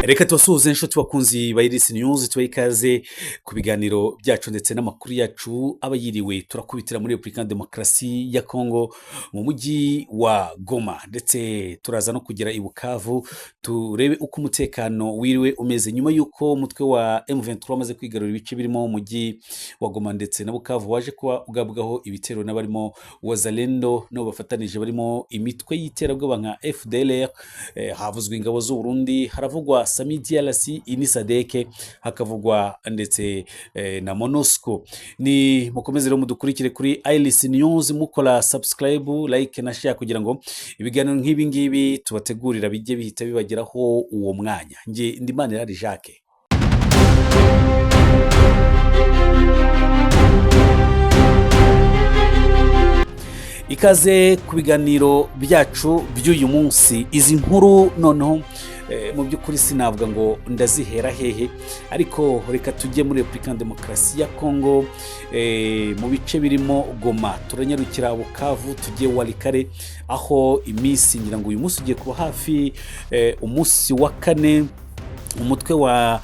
reka tubasuhuze inshuti bakunzi ba irisi news tubahe ikaze ku biganiro byacu ndetse n'amakuru yacu aba yiriwe turakubitira muri Repubulika ya Demokarasi ya Kongo mu mujyi wa Goma, ndetse turaza no kugera i Bukavu turebe uko umutekano wiriwe umeze nyuma y'uko umutwe wa M23 wamaze kwigarurira ibice birimo umujyi wa Goma ndetse na Bukavu waje kuba ugabwaho ibitero n'abarimo Wazalendo no bafatanije barimo imitwe y'iterabwoba nka FDLR. Havuzwe ingabo z'u Burundi, haravugwa Sami DRC, Inisadeke, hakavugwa ndetse na MONUSCO. Ni mukomeze rero mudukurikire kuri irisi news mukora subscribe, like na share kugira ngo ibiganiro nk'ibi ngibi tubategurira bijye bihita bibageraho uwo mwanya. Nge Ndimanira Jacques. Ikaze ku biganiro byacu by'uyu munsi. Izi nkuru noneho mu by'ukuri sinavuga ngo ndazihera hehe, ariko reka tujye muri Repubulika ya Demokarasi ya Kongo, mu bice birimo Goma, turanyarukira Bukavu, tujye Walikare, aho iminsi ngira ngo uyu munsi ugiye kuba hafi umunsi wa kane umutwe wa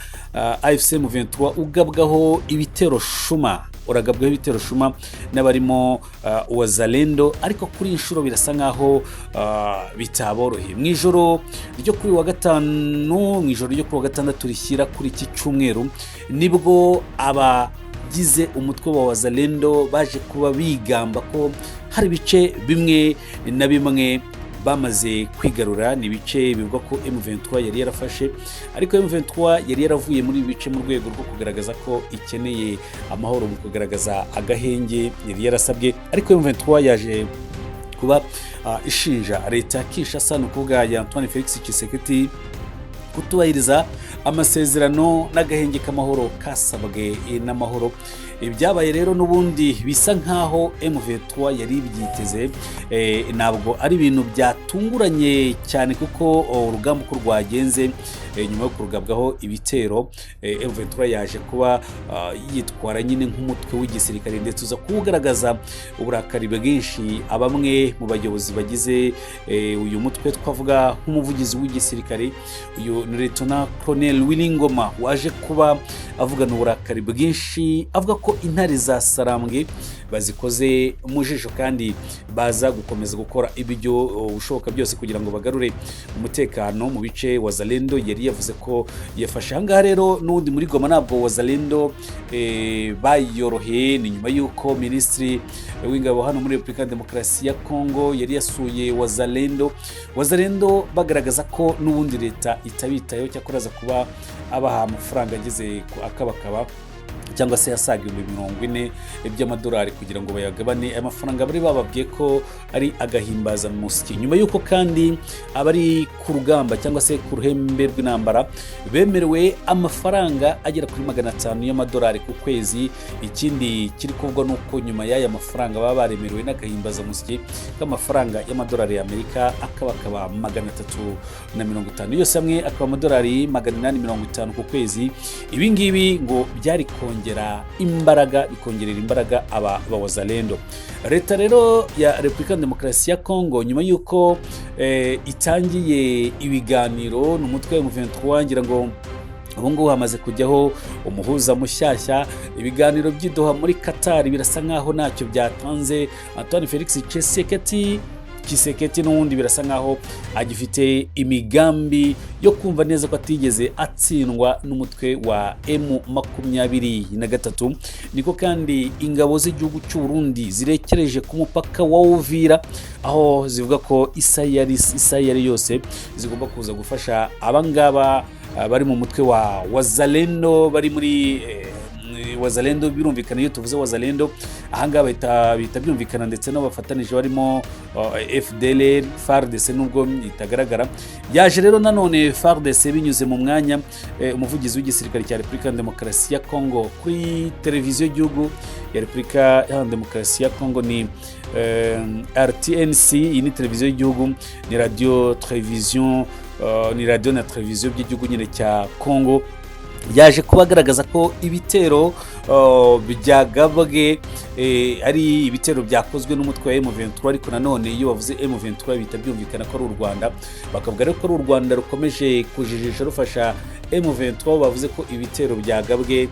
AFC M23 ugabwaho ibitero shuma, uragabwaho ibitero shuma n'abarimo Wazalendo, ariko kuri inshuro birasa nkaho bitaboroheye. Mu ijoro ryo kuri wa gatanu, mu ijoro ryo kuri wa gatandatu rishyira kuri iki cyumweru, nibwo abagize umutwe wa Wazalendo baje kuba bigamba ko hari ibice bimwe na bimwe bamaze kwigarura. Ni ibice bivugwa ko M23 yari yarafashe, ariko M23 yari yaravuye muri ibi bice mu rwego rwo kugaragaza ko ikeneye amahoro, mu kugaragaza agahenge yari yarasabye. Ariko M23 yaje kuba ishinja leta ya Kinshasa, no kuvuga ya Antoine Felix Tshisekedi, kutubahiriza amasezerano n'agahenge k'amahoro kasabwe n'amahoro. Ibyabaye rero n'ubundi bisa nkaho M23 yari byiteze, ntabwo ari ibintu byatunguranye cyane, kuko urugamba uko rwagenze nyuma yo kurugabwaho ibitero, M23 yaje kuba yitwara nyine nk'umutwe w'igisirikare, ndetse uza kuwugaragaza uburakari bwinshi abamwe mu bayobozi bagize uyu mutwe. Twavuga nk'umuvugizi w'igisirikare, uyu Lieutenant Colonel Wilingoma, waje kuba avugana uburakari bwinshi, avuga ko intare za Sarambwe bazikoze mu jisho kandi baza gukomeza gukora ibyo ushoboka byose kugira ngo bagarure umutekano mu bice Wazalendo yari yavuze ko yafashe. Ahangaha rero n'ubundi muri Goma ntabwo Wazalendo bayoroheye. Ni nyuma y'uko Minisitiri w'Ingabo hano muri Repubulika ya Demokarasi ya Kongo yari yasuye Wazalendo bagaragaza ko n'ubundi leta itabitayeho, cyakora kuba abaha amafaranga ageze akabakaba cyangwa se yasaga 40 by'amadolari kugira ngo bayagabane. Aya mafaranga bari bababwiye ko ari agahimbaza musiki, nyuma y'uko kandi abari ku rugamba cyangwa se ku ruhembe rw'intambara bemerewe amafaranga agera kuri 500 y'amadolari ku kwezi. Ikindi kiri kuvugwa nuko nyuma y'aya mafaranga baba baremerewe n'agahimbaza musiki k'amafaranga y'amadolari y'Amerika akaba 350, yose hamwe akaba amadolari 850 ku kwezi. Ibi ngibi ngo byari kongerera imbaraga aba Wazalendo. Leta rero ya Repubulika ya Demokarasi ya Kongo, nyuma y'uko itangiye ibiganiro n'umutwe wa M23, ngira ngo ubungubu hamaze kujyaho umuhuza mushyashya. Ibiganiro by'idoha muri Qatar birasa nkaho ntacyo byatanze. Antoine Felix Tshisekedi n'ubundi birasa nkaho agifite imigambi yo kumva neza ko atigeze atsindwa n'umutwe wa M23. Niko kandi ingabo z'igihugu cy'u Burundi zirekereje ku mupaka wa Uvira, aho zivuga ko isayari yose zigomba kuza gufasha abangaba bari mu mutwe wa Wazalendo, bari muri Wazalendo. Birumvikana iyo tuvuze Wazalendo ahangaha bahita byumvikana ndetse n'abafatanije barimo FDLR, FARDC nubwo itagaragara. Yaje rero nanone FARDC binyuze mu mwanya umuvugizi w'igisirikare cya Repubulika ya Demokarasi ya Kongo kuri televiziyo y'igihugu ya Repubulika ya Demokarasi ya Kongo, ni RTNC. Iyi ni televiziyo y'igihugu, ni radio na televiziyo by'igihugu nyine cya Kongo. yaje kuba agaragaza ko ibitero byagabwe ari ibitero byakozwe n'umutwe wa M23, ariko nanone iyo bavuze M23 bihita byumvikana ko ari u Rwanda, bakavuga rero ko ari u Rwanda rukomeje kujijisha rufasha M23. Bavuze ko ibitero byagabwe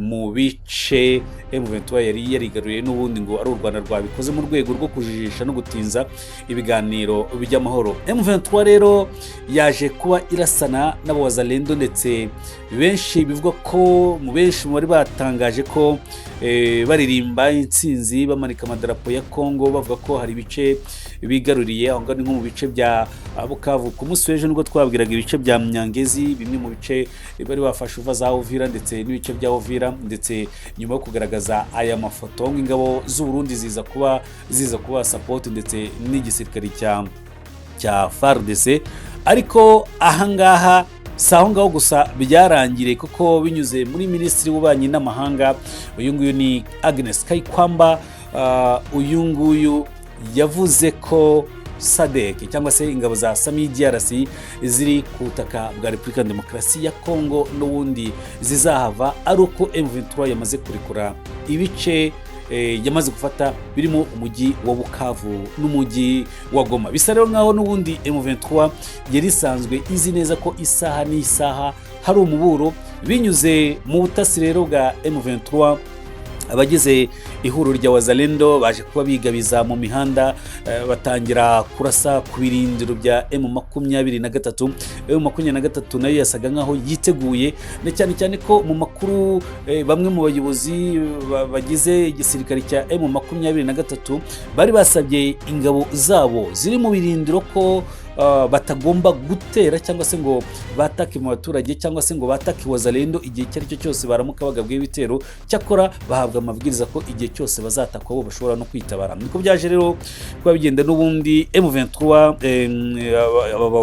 mu bice M23 yari yarigaruriye, n'ubundi ngo ari u Rwanda rwabikoze mu rwego rwo kujijisha no gutinza ibiganiro by'amahoro. M23 rero yaje kuba irasana n'abawazalendo, ndetse benshi bivuga ko mu benshi bari batangaje ko baririmba intsinzi bamanika amadarapo ya Kongo, bavuga ko hari ibice bigaruriye aho ngaho, nko mu bice bya Bukavu. Ku munsi w'ejo nibwo twabwiraga ibice bya Mnyangezi, bimwe mu bice bari bafashe uva za Uvira ndetse n'ibice bya Uvira, ndetse nyuma yo kugaragaza aya mafoto ingabo z'u Burundi ziza kuba support ndetse n'igisirikare cya FARDC. Ariko ahangaha si aho ngaho gusa byarangiriye, kuko binyuze muri Minisitiri w'Ububanyi n'Amahanga, uyu nguyu ni Agnes Kaikwamba. Uyu nguyu yavuze ko SADC cyangwa se ingabo za Sami DRC ziri ku butaka bwa Repubulika ya Demokarasi ya Kongo n'ubundi zizahava ari uko M23 yamaze kurekura ibice yamaze gufata birimo umujyi wa Bukavu n'umujyi wa Goma. Bisa rero nkaho n'ubundi M23 yari isanzwe izi neza ko isaha n'isaha hari umuburo. Binyuze mu butasi rero bwa M23, abagize ihuriro rya wazalendo baje kuba bigabiza mu mihanda, batangira kurasa ku birindiro bya M23. M23 nayo yasaga nkaho yiteguye, cyane cyane ko mu makuru bamwe mu bayobozi bagize igisirikare cya M23 bari basabye ingabo zabo ziri mu birindiro ko batagomba gutera cyangwa se ngo batake mu baturage cyangwa se ngo batake wazalendo igihe icyo ari cyo cyose baramuka bagabwe ibitero. Cyakora bahabwa amabwiriza ko igihe cyose bazatakwa bo bashobora no kwitabara. Niko byaje rero kuba bigenda n'ubundi M23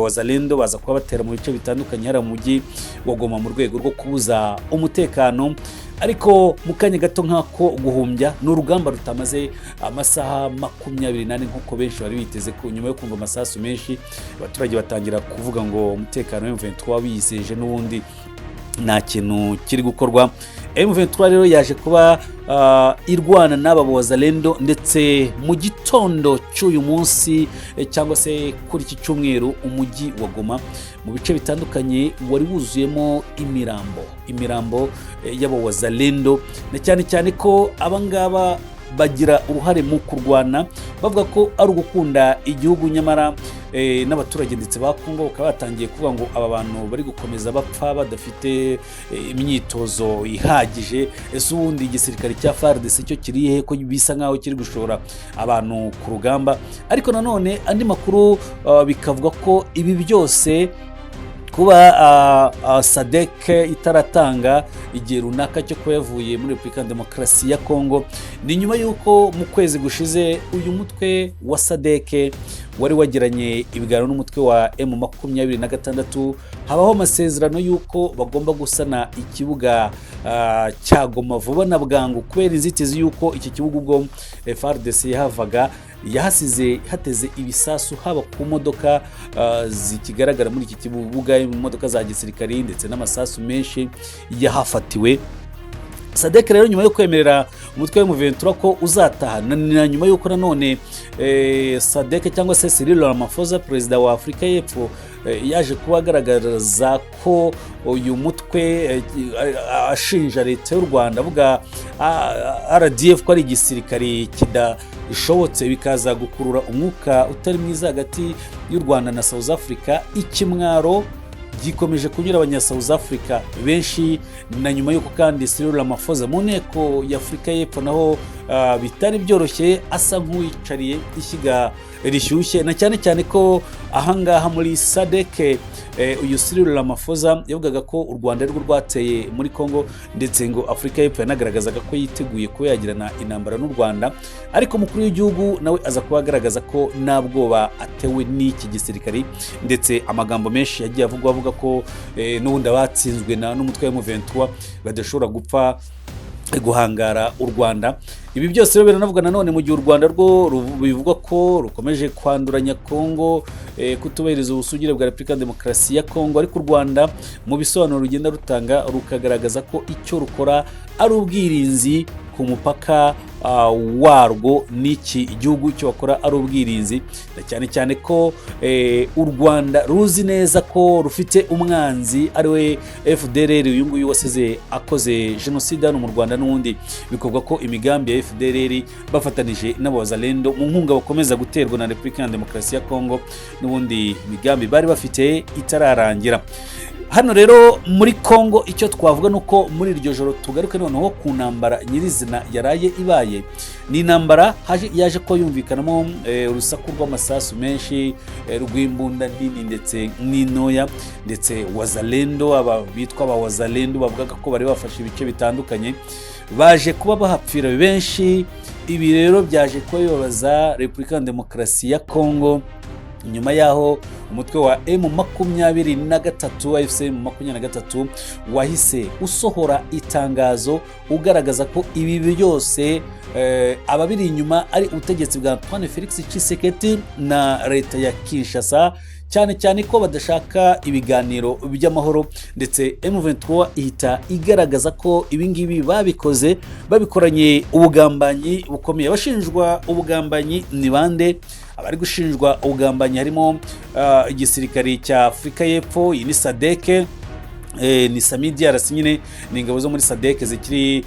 wazalendo baza kuba batera mu bice bitandukanye hari mu mujyi wa Goma mu rwego rwo kubuza umutekano. Ariko mu kanya gato nk'ako guhumbya n'urugamba rutamaze amasaha 28 nk'uko benshi bari biteze ko nyuma yo kumva amasasu menshi abaturage batangira kuvuga ngo umutekano wa M23 wiyiseje n'ubundi nta kintu kiri gukorwa. M23 rero yaje kuba irwana n'aba wazalendo, ndetse mu gitondo cy'uyu munsi cyangwa se kuri iki cyumweru umujyi wa Goma mu bice bitandukanye wari wuzuyemo imirambo y'aba wazalendo, na cyane cyane ko abangaba bagira uruhare mu kurwana, bavuga ko ari ugukunda igihugu. Nyamara n'abaturage ndetse ba Kongo bakaba batangiye kuvuga ngo aba bantu bari gukomeza bapfa badafite imyitozo ihagije. Ese ubundi igisirikare cya FARDC cyo kirihe ko bisa nkaho kiri gushora abantu ku rugamba? Ariko nanone andi makuru bikavuga ko ibi byose kuba SADC itaratanga igihe runaka cyo kuba yavuye muri Repubulika ya Demokarasi ya Kongo ni nyuma y'uko mu kwezi gushize uyu mutwe wa SADC wari wagiranye ibiganiro n'umutwe wa M26, habaho amasezerano y'uko bagomba gusana ikibuga cya Goma vuba na bwangu, kubera inzitizi y'uko iki kibuga ubwo FARDC yahavaga yahasize hateze ibisasu haba ku modoka zikigaragara muri iki kibuga, imodoka za gisirikari ndetse n'amasasu menshi yahafatiwe. SADC rero nyuma yo kwemerera umutwe wa M23 ko uzataha, na nyuma y'uko nanone SADC cyangwa se Cyril Ramaphosa perezida wa Afurika y'Epfo yaje kubagaragaza ko uyu mutwe ashinja leta y'u Rwanda avuga RDF ko ari igisirikari kidashobotse, bikaza gukurura umwuka utari mwiza hagati y'u Rwanda na South Africa. Ikimwaro gikomeje kunyura abanya South Africa benshi, na nyuma y'uko kandi Cyril Ramaphosa mu nteko ya Afurika y'Epfo naho bitari byoroshye, asa nk'uwicariye ishyiga rishyushye, na cyane cyane ko ahangaha muri SADC uyu Cyril Ramaphosa yavugaga ko u Rwanda rwo rwateye muri Kongo, ndetse ngo Afurika y'Epfo yanagaragazaga ko yiteguye kuba yagirana intambara n'u Rwanda. Ariko mukuru w'igihugu nawe aza kuba agaragaza ko nabwoba atewe n'iki gisirikari, ndetse amagambo menshi yagiye avuga ko n'ubundi abatsinzwe n'umutwe wa M23 badashobora gupfa guhangara u Rwanda. Ibi byose rero biranavuga nanone mu gihe u Rwanda rwo bivugwa ko rukomeje kwanduranya Kongo, kutubahiriza ubusugire bwa Repubulika Demokarasi ya Kongo, ariko u Rwanda mu bisobanuro rugenda rutanga rukagaragaza ko icyo rukora ari ubwirinzi ku mupaka warwo n'iki igihugu cyo bakora ari ubwirinzi, cyane cyane ko u Rwanda ruzi neza ko rufite umwanzi ari we FDLR, uyu nguyu wasize akoze jenoside hano mu Rwanda, n'ubundi bikorwa ko imigambi ya FDLR bafatanije n'abazalendo mu nkunga bakomeza guterwa na Repubulika Demokarasi ya Kongo, n'ubundi imigambi bari bafite itararangira. Hano rero muri Kongo icyo twavuga nuko muri iryo joro tugaruke noneho ku ntambara nyirizina yaraye ibaye. Ni intambara yaje ko yumvikanamo urusaku rw'amasasu menshi, rw'imbunda nini ndetse n'intoya, ndetse wazalendo bitwa aba wazalendo bavuga ko bari bafashe ibice bitandukanye baje kuba bahapfira benshi. Ibi rero byaje kuba bibabaza Repubulika Demokarasi ya Kongo nyuma yaho umutwe wa M23 AFC M23 wahise usohora itangazo ugaragaza ko ibi byose ababiri inyuma ari ubutegetsi bwa Antoine Felix Tshisekedi na leta ya Kinshasa, cyane cyane ko badashaka ibiganiro by'amahoro, ndetse M23 ihita igaragaza ko ibingibi babikoze babikoranye ubugambanyi bukomeye. Abashinjwa ubugambanyi ni bande? Abari gushinjwa ubugambanyi harimo igisirikari cya Afurika y'Epfo, iyi ni SADC, ni SAMIDRC nyine, ni ingabo zo muri SADC zikiri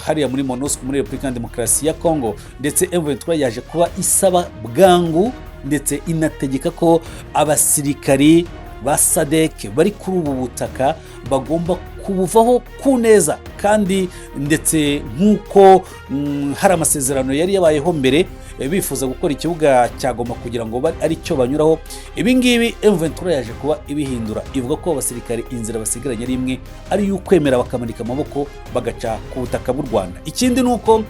hariya muri MONUSCO muri Repubulika Demokarasi ya Kongo, ndetse M23 yaje kuba isaba bwangu ndetse inategeka ko abasirikari ba SADC bari kuri ubu butaka bagomba kubuvaho ku neza, kandi ndetse nk'uko hari amasezerano yari yabayeho mbere bifuza gukora ikibuga cya Goma kugira ngo ari cyo banyuraho. Ibi ngibi M23 yaje kuba ibihindura, ivuga ko abasirikare inzira basigaranye ari imwe, ari y'ukwemera bakamanika amaboko bagaca ku butaka bw'u Rwanda. Ikindi nuko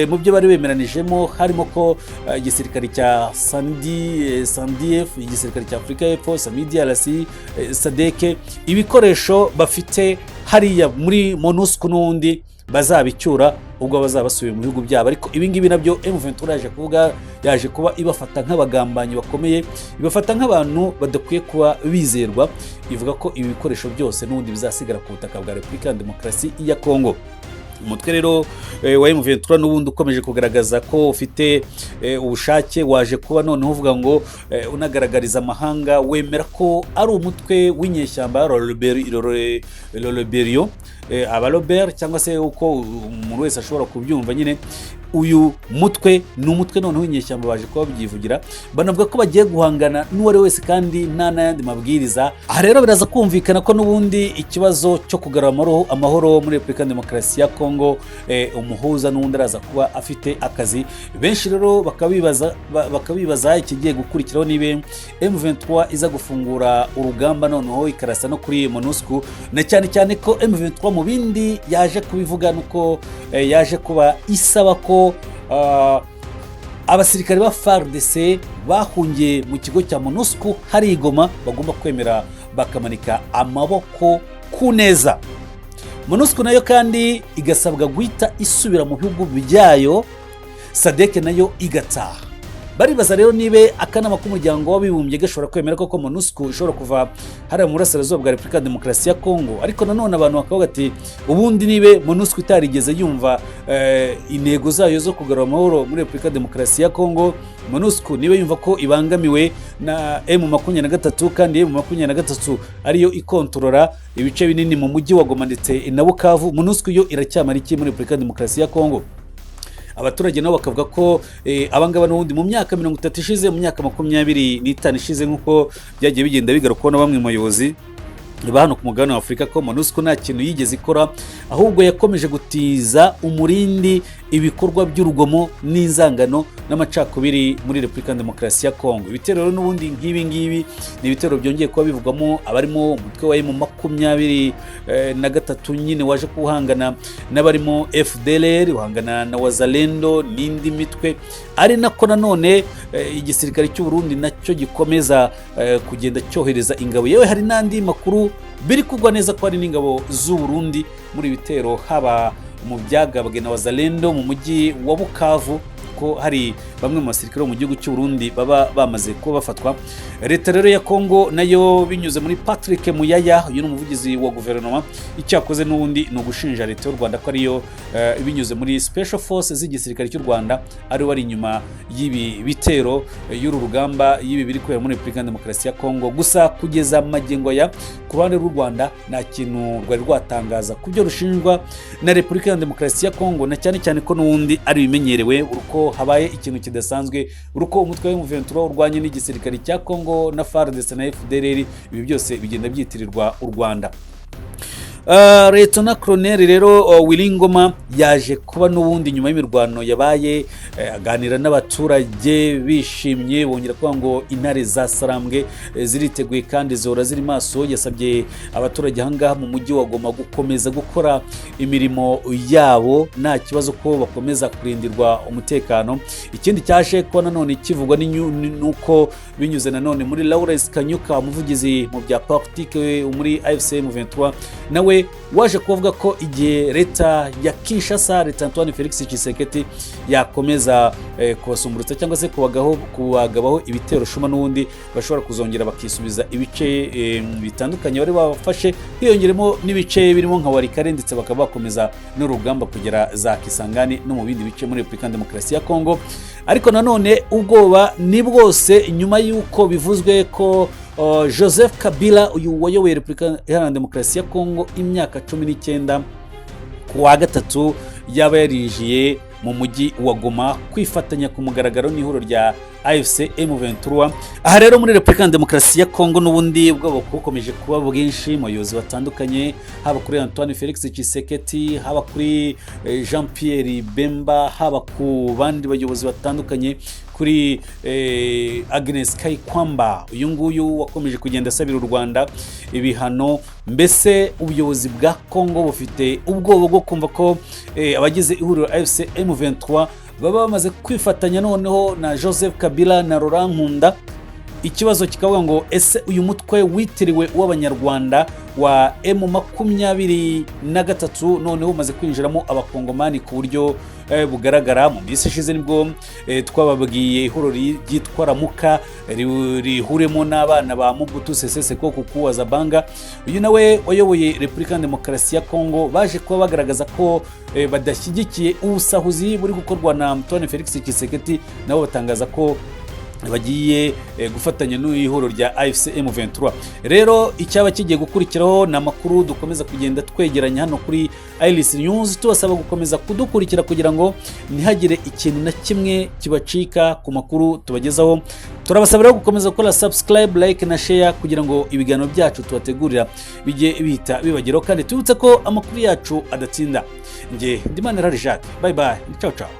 mu byo bari bemeranijemo harimo ko igisirikare cya SANDF, igisirikare cya Afurika y'Epfo, SAMIDRC, SADC, ibikoresho bafite hariya muri MONUSCO n'undi bazabicyura ubwo bazaba basubiye mu bihugu byabo. Ariko ibi ngibi nabyo M23 yaje kuba ibafata nk'abagambanyi bakomeye, ibafata nk'abantu badakwiye kuba bizerwa, ivuga ko ibi bikoresho byose n'ubundi bizasigara ku butaka bwa Repubulika Demokarasi ya Kongo. Umutwe rero wa M23 n'ubundi ukomeje kugaragaza ko ufite ubushake, waje kuba noneho uvuga ngo unagaragariza amahanga wemera ko ari umutwe w'inyeshyamba Rebellion, Robert cyangwa se uko umuntu wese ashobora kubyumva nyine. Uyu mutwe ni umutwe noneho w'inyeshyamba baje kuba byivugira, banavuga ko bagiye guhangana n'uwari wese kandi nta n'ayandi mabwiriza. Aha rero biraza kumvikana ko n'ubundi ikibazo cyo kugarura amahoro muri Repubulika Demokarasi ya Kongo, umuhuza n'ubundi araza kuba afite akazi. Benshi rero bakabibaza ikigiye gukurikiraho nibe M23 iza gufungura urugamba noneho ikarasa no kuri MONUSCO, na cyane cyane ko M23 mu bindi yaje kubivuga nuko yaje kuba isaba ko abasirikare ba FARDC bahungiye mu kigo cya MONUSCO hari Goma bagomba kwemera bakamanika amaboko ku neza. MONUSCO nayo kandi igasabwa guhita isubira mu bihugu byayo, SADC nayo igataha. Baribaza rero nibe akanama k'umuryango w'abibumbye gashobora kwemera ko MONUSCO ishobora kuva hariya mu burasirazuba bwa Repubulika Demokarasi ya Kongo. Ariko nanone abantu bakavuga ati ubundi nibe MONUSCO itarigeze yumva intego zayo zo kugarura amahoro muri Repubulika Demokarasi ya Kongo, MONUSCO nibe yumva ko ibangamiwe na M23, kandi M23 ariyo ikontorora ibice binini mu mujyi wa Goma ndetse na Bukavu, MONUSCO yo iracyamara iki muri Repubulika Demokarasi ya Kongo? Abaturage nabo bakavuga ko abangaba n'ubundi mu myaka 30 ishize, mu myaka 25 ishize nk'uko byagiye bigenda bigarukwa na bamwe mu bayobozi hano ku mugabane wa Afurika, ko MONUSCO nta kintu yigeze ikora, ahubwo yakomeje gutiza umurindi ibikorwa by'urugomo n'inzangano n'amacakubiri muri Repubulika Demokarasi ya Kongo. Ibitero rero n'ubundi nk'ibi ngibi ni ibitero byongeye kuba bivugamo abarimo umutwe wa M23 nyine waje kuhangana n'abarimo FDLR, uhangana na wazalendo n'indi mitwe, ari nako nanone igisirikare cy'u Burundi nacyo gikomeza kugenda cyohereza ingabo. Yewe hari n'andi makuru biri kugwa neza ko ari n'ingabo z'u Burundi muri bitero haba mu byagabwe na Wazalendo mu mujyi wa Bukavu, ko hari bamwe mu basirikare mu gihugu cy'u Burundi baba bamaze kuba bafatwa. Leta rero ya Kongo nayo binyuze muri Patrick Muyaya, uyu ni umuvugizi wa guverinoma, icyakoze n'ubundi ni ugushinja leta y'u Rwanda ko ariyo binyuze muri Special Force z'igisirikare cy'u Rwanda ari wari inyuma y'ibi bitero y'uru rugamba y'ibi biri kubera muri Repubulika Demokarasi ya Kongo. Gusa kugeza magingo ya ku ruhande rw'u Rwanda nta kintu rwari rwatangaza ku byo rushinjwa na Repubulika Demokarasi ya Kongo, na cyane cyane ko n'ubundi ari bimenyerewe uruko habaye ikintu kidasanzwe, uruko umutwe wa M23 urwanye n'igisirikare cya Kongo na FARDC na FDLR, ibi byose bigenda byitirirwa u Rwanda. Lieutenant Colonel rero Willy Ngoma yaje kuba n'ubundi nyuma y'imirwano yabaye, aganira n'abaturage bishimye, bongera kuvuga ngo intare za Sarambwe ziriteguye kandi zora ziri maso. Yasabye abaturage ahangaha mu mujyi wa Goma gukomeza gukora imirimo yabo nta kibazo, ko bakomeza kurindirwa umutekano. Ikindi cyaje ko nanone kivugwa nuko binyuze nanone muri Lawrence Kanyuka, umuvugizi mu bya politike muri AFC M23, nawe waje kuvuga ko igihe leta ya Kinshasa, leta Antoine Felix Tshisekedi yakomeza kubasumburutsa cyangwa se kubagabaho ibitero shuma, n'ubundi bashobora kuzongera bakisubiza ibice bitandukanye bari babafashe, hiyongeremo n'ibice birimo nka Warikare, ndetse bakaba bakomeza n'urugamba kugera za Kisangani no mu bindi bice muri Repubulika Demokarasi ya Kongo. Ariko nanone ubwoba ni bwose nyuma y'uko bivuzwe ko Joseph Kabila, uyu wayoboye Repubulika Iharanira Demokarasi ya Kongo imyaka 19, ku wa gatatu yaba yarijiye mu mujyi wa Goma kwifatanya ku mugaragaro n'ihuriro rya AFC M23. Aha rero muri Repubulika Demokarasi ya Kongo n'ubundi ubwo bukomeje kuba bwinshi mu bayobozi batandukanye, haba kuri Antoine Felix Tshisekedi, haba kuri Jean Pierre Bemba, haba ku bandi bayobozi batandukanye, kuri Agnes Kaikwamba, uyu nguyu wakomeje kugenda asabira u Rwanda ibihano. Mbese ubuyobozi bwa Kongo bufite ubwoba bwo kumva ko abagize ihuriro AFC M23 baba bamaze kwifatanya noneho na Joseph Kabila na Laurent Nkunda. Ikibazo kikavuga ngo ese uyu mutwe witiriwe w'abanyarwanda wa M23 noneho umaze kwinjiramo abakongomani ku buryo bugaragara. Mu minsi ishize nibwo twababwiye ihuriro ryitwa Ramuka rihuremo n'abana ba Mobutu Sese Seko Kuku Wazabanga, uyu nawe wayoboye Repubulika Demokarasi ya Kongo, baje kuba bagaragaza ko badashyigikiye ubusahuzi buri gukorwa na Antoine Felix Tshisekedi, nabo batangaza ko bagiye gufatanya n'ihuriro rya AFC M23. Rero icyaba kigiye gukurikiraho na makuru dukomeza kugenda twegeranya hano kuri Iris News, tubasaba gukomeza kudukurikira kugira ngo ntihagire ikintu na kimwe kibacika ku makuru tubagezaho. Turabasaba rero gukomeza gukora subscribe, like na share kugira ngo ibiganiro byacu tubategurira bijye bihita bibageraho, kandi tubutse ko amakuru yacu adatsinda. Nge Ndimana Jacques, bye bye, ciao ciao.